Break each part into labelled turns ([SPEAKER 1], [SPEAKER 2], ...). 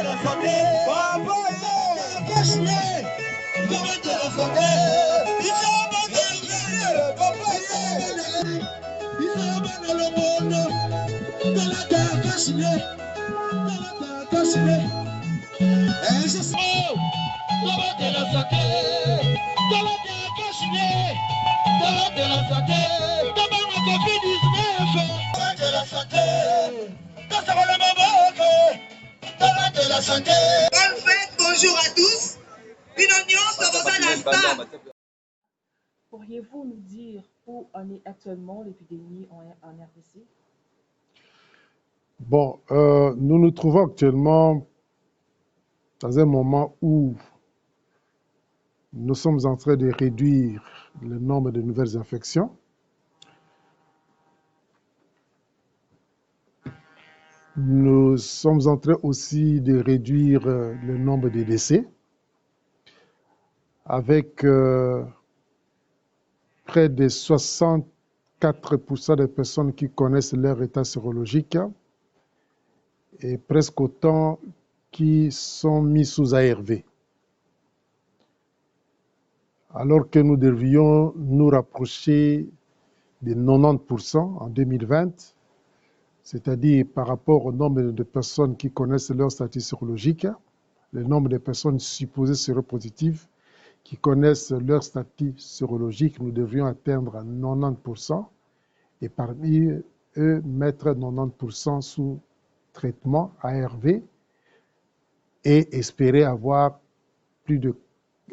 [SPEAKER 1] la santé. Papa, cache-les. Domaine de la santé. Ils sont bons papa, ils sont bons dans le monde. Dans la terre, cache-les. Dans la terre, cache-les. Et je sais. Domaine de la santé. Dans la terre, cache-les. Domaine de la santé. Domaine de Covid-19. Domaine de la santé. Dans sa roule domaine de la santé.
[SPEAKER 2] Bonne fête, bonjour à tous. Une oignon, ça va à l'instant.
[SPEAKER 3] Pourriez-vous nous dire où en est actuellement l'épidémie en RDC?
[SPEAKER 4] Bon, nous nous trouvons actuellement dans un moment où nous sommes en train de réduire le nombre de nouvelles infections. Nous sommes en train aussi de réduire le nombre de décès avec près de 64% des personnes qui connaissent leur état sérologique et presque autant qui sont mis sous ARV. Alors que nous devions nous rapprocher de 90% en 2020, c'est-à-dire par rapport au nombre de personnes qui connaissent leur statut sérologique, le nombre de personnes supposées séropositives qui connaissent leur statut sérologique, nous devrions atteindre 90% et parmi eux mettre 90% sous traitement ARV et espérer avoir plus de,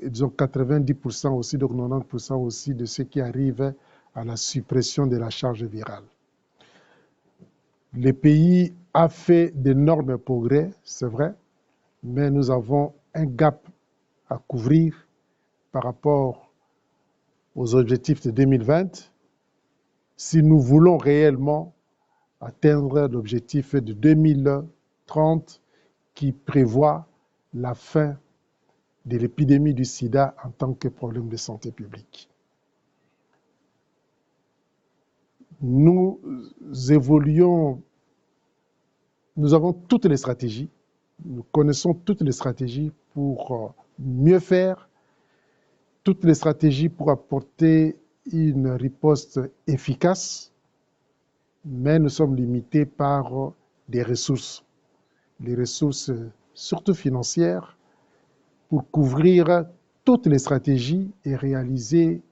[SPEAKER 4] disons, 90% aussi, donc 90% aussi de ceux qui arrivent à la suppression de la charge virale. Le pays a fait d'énormes progrès, c'est vrai, mais nous avons un gap à couvrir par rapport aux objectifs de 2020 si nous voulons réellement atteindre l'objectif de 2030 qui prévoit la fin de l'épidémie du sida en tant que problème de santé publique. Nous évoluons, nous avons toutes les stratégies, nous connaissons toutes les stratégies pour mieux faire, toutes les stratégies pour apporter une riposte efficace, mais nous sommes limités par des ressources, les ressources surtout financières, pour couvrir toutes les stratégies et réaliser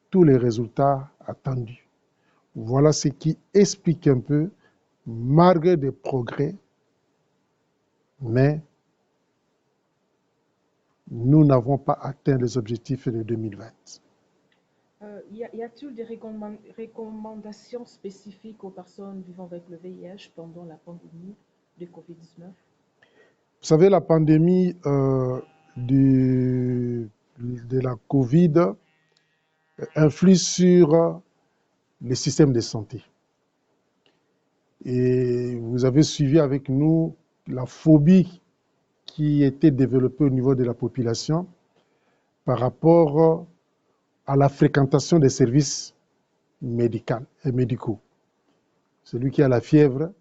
[SPEAKER 4] tous les résultats attendus. Voilà ce qui explique un peu, malgré des progrès, mais nous n'avons pas atteint les objectifs de 2020.
[SPEAKER 3] Y a-t-il des recommandations spécifiques aux personnes vivant avec le VIH pendant la pandémie de Covid-19?
[SPEAKER 4] Vous savez, la pandémie de la Covid influe sur le système de santé. Et vous avez suivi avec nous la phobie qui était développée au niveau de la population par rapport à la fréquentation des services médicaux. Celui qui a la fièvre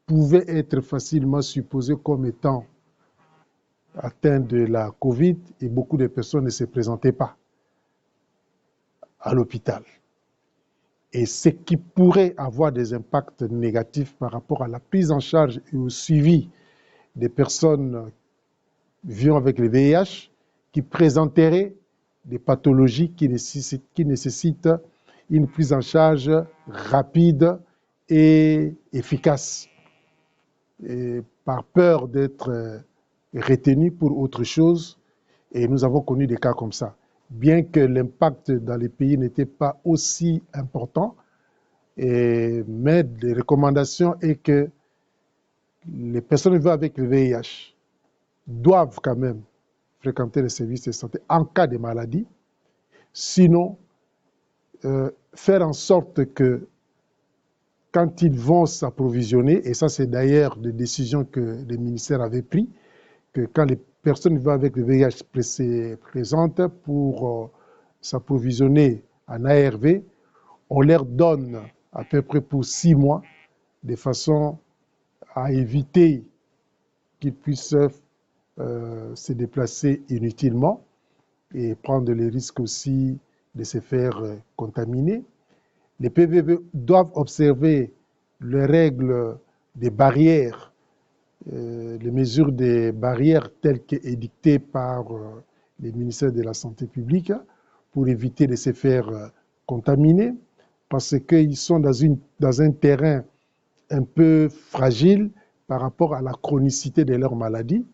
[SPEAKER 4] pouvait être facilement supposé comme étant atteint de la Covid et beaucoup de personnes ne se présentaient pas à l'hôpital. Et ce qui pourrait avoir des impacts négatifs par rapport à la prise en charge et au suivi des personnes vivant avec le VIH qui présenteraient des pathologies qui nécessitent une prise en charge rapide et efficace. Et par peur d'être retenus pour autre chose, et nous avons connu des cas comme ça. Bien que l'impact dans les pays n'était pas aussi important, mais les recommandations est que les personnes vivant avec le VIH doivent quand même fréquenter les services de santé en cas de maladie, sinon faire en sorte que quand ils vont s'approvisionner, et ça c'est d'ailleurs des décisions que le ministère avait prises, que quand les personnes vivant avec le VIH se présentent pour s'approvisionner en ARV, on leur donne à peu près pour 6 mois, de façon à éviter qu'ils puissent se déplacer inutilement et prendre le risque aussi de se faire contaminer. Les PVV doivent observer les règles des barrières, les mesures des barrières telles qu'édictées par les ministères de la Santé publique pour éviter de se faire contaminer parce qu'ils sont dans un terrain un peu fragile par rapport à la chronicité de leur maladie.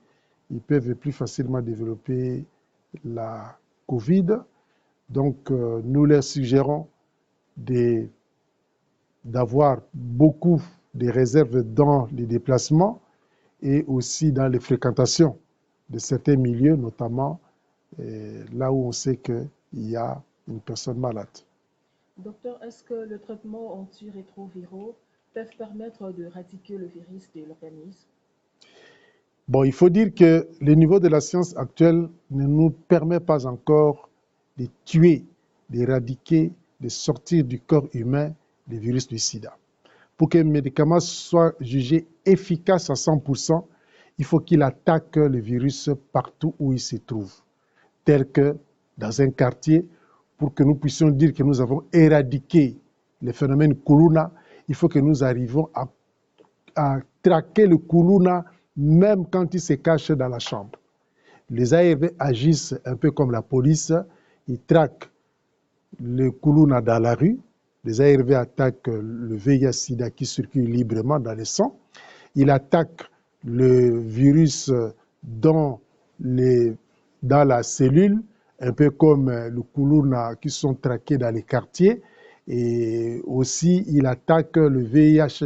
[SPEAKER 4] Ils peuvent plus facilement développer la Covid. Donc, nous leur suggérons d'avoir beaucoup de réserves dans les déplacements et aussi dans les fréquentations de certains milieux, notamment là où on sait qu'il y a une personne malade.
[SPEAKER 3] Docteur, est-ce que le traitement antirétroviraux peut permettre d'éradiquer le virus de l'organisme?
[SPEAKER 4] Bon, il faut dire que le niveau de la science actuelle ne nous permet pas encore de tuer, d'éradiquer, de sortir du corps humain le virus du sida. Pour qu'un médicament soit jugé efficace à 100%, il faut qu'il attaque le virus partout où il se trouve, tel que dans un quartier. Pour que nous puissions dire que nous avons éradiqué le phénomène Kuluna, il faut que nous arrivions à traquer le Kuluna même quand il se cache dans la chambre. Les ARV agissent un peu comme la police, ils traquent le Kuluna dans la rue, les ARV attaquent le VIH-Sida qui circule librement dans le sang, ils attaquent le virus dans la cellule, un peu comme le Kuluna qui sont traqués dans les quartiers, et aussi ils attaquent le VIH,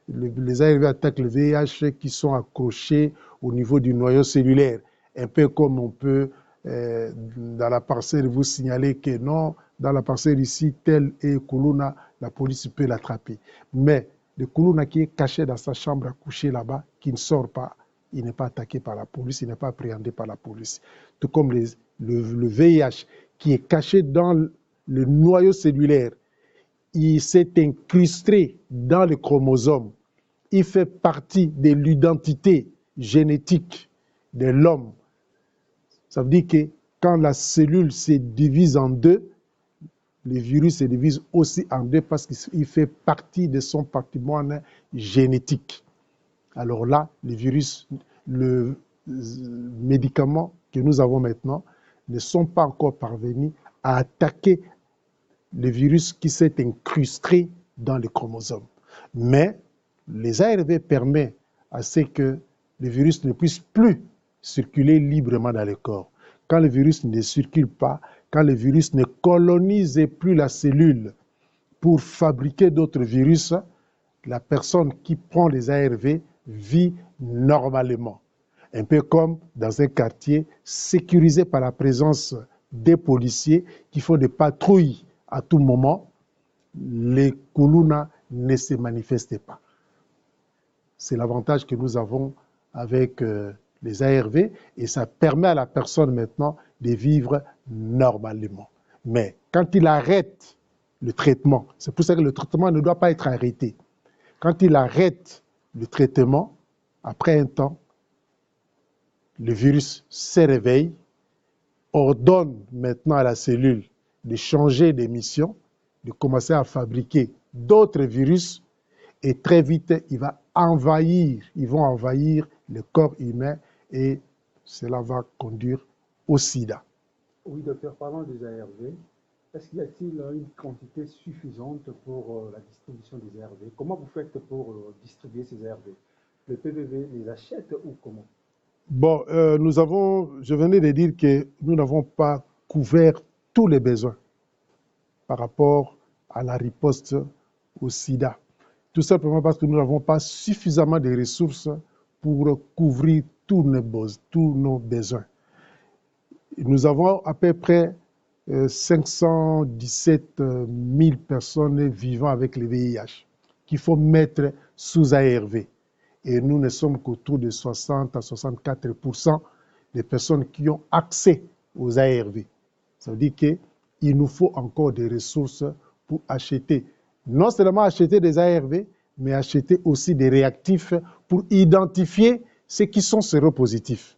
[SPEAKER 4] les ARV attaquent le VIH qui sont accrochés au niveau du noyau cellulaire, un peu comme on peut dans la parcelle vous signaler que non, dans la parcelle ici, tel est Kuluna, la police peut l'attraper. Mais le Kuluna qui est caché dans sa chambre à coucher là-bas, qui ne sort pas, il n'est pas attaqué par la police, il n'est pas appréhendé par la police. Tout comme le VIH qui est caché dans le noyau cellulaire, il s'est incrusté dans le chromosome. Il fait partie de l'identité génétique de l'homme. Ça veut dire que quand la cellule se divise en deux, le virus se divise aussi en deux parce qu'il fait partie de son patrimoine génétique. Alors là, le virus, le médicament que nous avons maintenant ne sont pas encore parvenus à attaquer le virus qui s'est incrusté dans le chromosome. Mais les ARV permettent à ce que le virus ne puisse plus circuler librement dans le corps. Quand le virus ne circule pas, quand le virus ne colonise plus la cellule pour fabriquer d'autres virus, la personne qui prend les ARV vit normalement. Un peu comme dans un quartier sécurisé par la présence des policiers qui font des patrouilles à tout moment, les Kuluna ne se manifestent pas. C'est l'avantage que nous avons avec les ARV et ça permet à la personne maintenant de vivre normalement. Mais quand il arrête le traitement, c'est pour ça que le traitement ne doit pas être arrêté. Quand il arrête le traitement, après un temps, le virus se réveille, ordonne maintenant à la cellule de changer de mission, de commencer à fabriquer d'autres virus et très vite, ils vont envahir le corps humain et cela va conduire au sida.
[SPEAKER 5] Oui, docteur, parlant des ARV, est-ce qu'il y a-t-il une quantité suffisante pour la distribution des ARV? Comment vous faites pour distribuer ces ARV? Le PVV les achète ou comment?
[SPEAKER 4] Bon, je venais de dire que nous n'avons pas couvert tous les besoins par rapport à la riposte au sida. Tout simplement parce que nous n'avons pas suffisamment de ressources pour couvrir tous nos besoins. Nous avons à peu près 517 000 personnes vivant avec le VIH qu'il faut mettre sous ARV. Et nous ne sommes qu'autour de 60 à 64% des personnes qui ont accès aux ARV. Ça veut dire qu'il nous faut encore des ressources pour acheter, non seulement acheter des ARV, mais acheter aussi des réactifs pour identifier ceux qui sont séropositifs.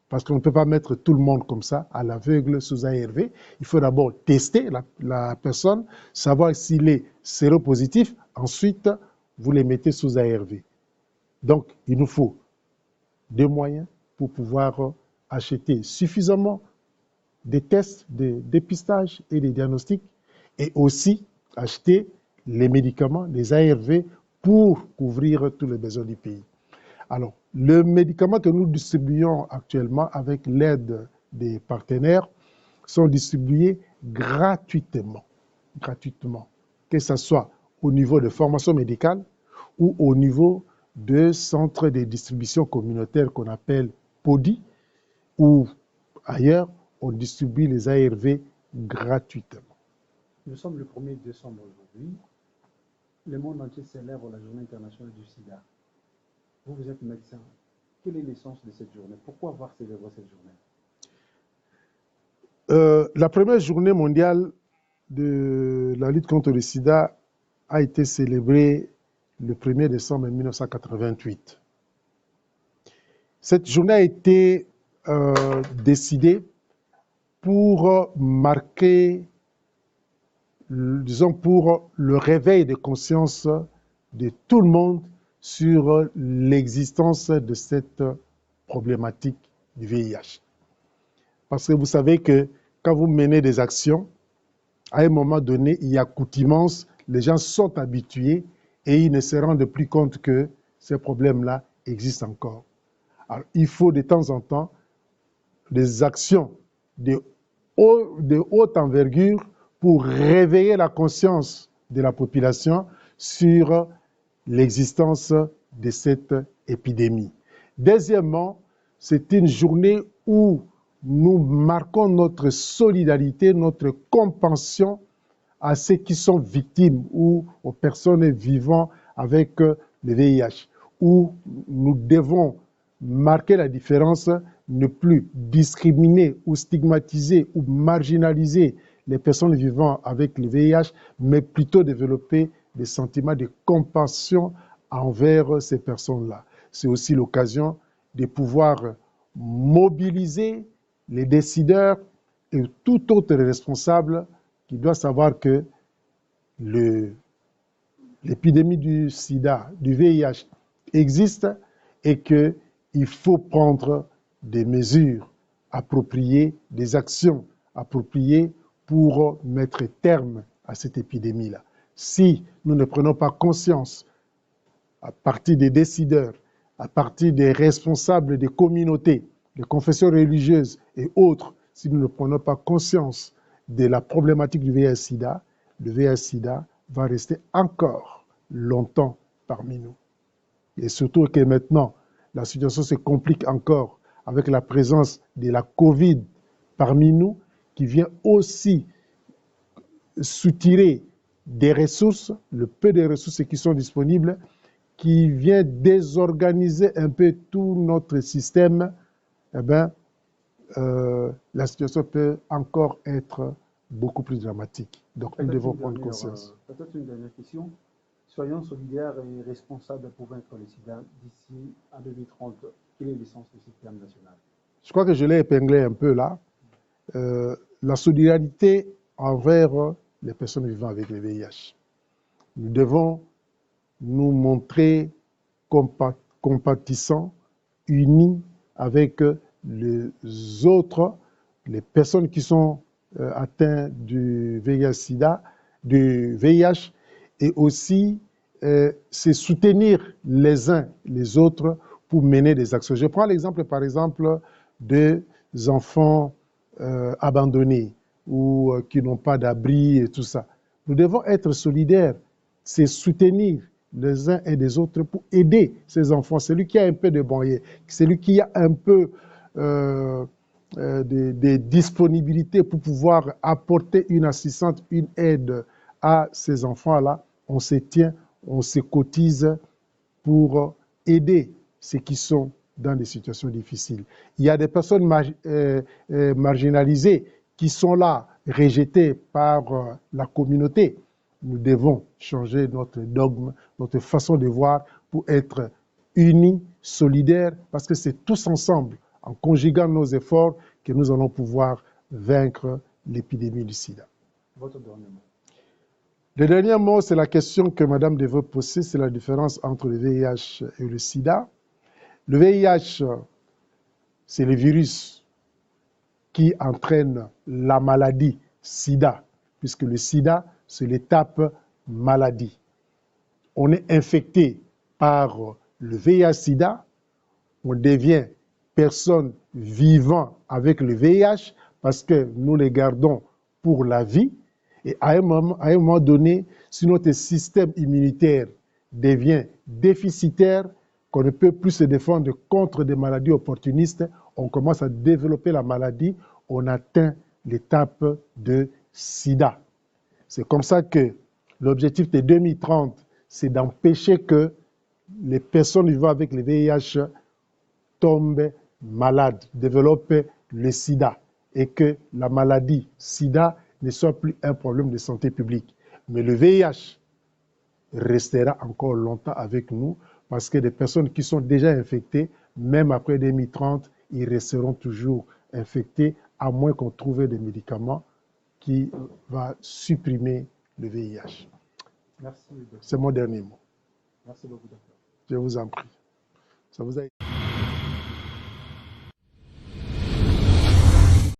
[SPEAKER 4] Parce qu'on ne peut pas mettre tout le monde comme ça, à l'aveugle, sous ARV. Il faut d'abord tester la personne, savoir s'il est séropositif. Ensuite, vous les mettez sous ARV. Donc, il nous faut des moyens pour pouvoir acheter suffisamment des tests de dépistage et des diagnostics et aussi acheter les médicaments, les ARV, pour couvrir tous les besoins du pays. Alors, le médicament que nous distribuons actuellement avec l'aide des partenaires sont distribués gratuitement, que ce soit au niveau de formation médicale ou au niveau de centres de distribution communautaire qu'on appelle PODI, ou ailleurs, on distribue les ARV gratuitement.
[SPEAKER 5] Nous sommes le 1er décembre aujourd'hui. Le monde entier célèbre la journée internationale du sida. Vous êtes médecin. Quel est l'essence de cette journée? Pourquoi avoir célébré cette journée?
[SPEAKER 4] La première journée mondiale de la lutte contre le sida a été célébrée le 1er décembre 1988. Cette journée a été décidée pour marquer, disons, pour le réveil de conscience de tout le monde sur l'existence de cette problématique du VIH. Parce que vous savez que quand vous menez des actions, à un moment donné, il y a accoutumance, les gens sont habitués et ils ne se rendent plus compte que ces problèmes-là existent encore. Alors, il faut de temps en temps des actions de haute envergure pour réveiller la conscience de la population sur l'existence de cette épidémie. Deuxièmement, c'est une journée où nous marquons notre solidarité, notre compassion à ceux qui sont victimes ou aux personnes vivant avec le VIH, où nous devons marquer la différence, ne plus discriminer ou stigmatiser ou marginaliser les personnes vivant avec le VIH, mais plutôt développer des sentiments de compassion envers ces personnes-là. C'est aussi l'occasion de pouvoir mobiliser les décideurs et tout autre responsable qui doit savoir que l'épidémie du sida, du VIH existe et qu'il faut prendre des mesures appropriées, des actions appropriées pour mettre terme à cette épidémie-là. Si nous ne prenons pas conscience, à partir des décideurs, à partir des responsables des communautés, des confessions religieuses et autres, si nous ne prenons pas conscience de la problématique du VIH-Sida, le VIH-Sida va rester encore longtemps parmi nous. Et surtout que maintenant, la situation se complique encore avec la présence de la Covid parmi nous, qui vient aussi soutirer des ressources, le peu de ressources qui sont disponibles, qui vient désorganiser un peu tout notre système. Eh bien, la situation peut encore être beaucoup plus dramatique. Donc, nous devons prendre conscience.
[SPEAKER 5] Peut-être une dernière question. Soyons solidaires et responsables pour vaincre le sida d'ici à 2030. Quelle est l'essence de cette terme national?
[SPEAKER 4] Je crois que je l'ai épinglé un peu là. La solidarité envers les personnes vivant avec le VIH. Nous devons nous montrer compatissants, unis avec les autres, les personnes qui sont atteintes du VIH-Sida, du VIH, et aussi se soutenir les uns les autres pour mener des actions. Je prends l'exemple, par exemple, des enfants abandonnés ou qui n'ont pas d'abri et tout ça. Nous devons être solidaires, se soutenir les uns et les autres pour aider ces enfants. Celui qui a un peu de moyens, celui qui a un peu de disponibilité pour pouvoir apporter une assistance, une aide à ces enfants-là, on se tient, on se cotise pour aider ceux qui sont dans des situations difficiles. Il y a des personnes marginalisées qui sont là, rejetées par la communauté. Nous devons changer notre dogme, notre façon de voir pour être unis, solidaires, parce que c'est tous ensemble, en conjuguant nos efforts, que nous allons pouvoir vaincre l'épidémie du sida.
[SPEAKER 5] Votre dernier mot.
[SPEAKER 4] Le dernier mot, c'est la question que Mme Deveux posait, c'est la différence entre le VIH et le sida. Le VIH, c'est le virus qui entraîne la maladie sida, puisque le sida, c'est l'étape maladie. On est infecté par le VIH-sida, on devient personne vivant avec le VIH parce que nous les gardons pour la vie. Et à un moment donné, si notre système immunitaire devient déficitaire, qu'on ne peut plus se défendre contre des maladies opportunistes, on commence à développer la maladie, on atteint l'étape de sida. C'est comme ça que l'objectif de 2030, c'est d'empêcher que les personnes vivant avec le VIH tombent malades, développent le sida et que la maladie sida ne soit plus un problème de santé publique. Mais le VIH restera encore longtemps avec nous parce que des personnes qui sont déjà infectées, même après 2030, ils resteront toujours infectés à moins qu'on trouve des médicaments qui vont supprimer le VIH.
[SPEAKER 5] Merci, docteur.
[SPEAKER 4] C'est mon dernier mot.
[SPEAKER 5] Merci beaucoup, docteur.
[SPEAKER 4] Je vous en prie. Ça vous a...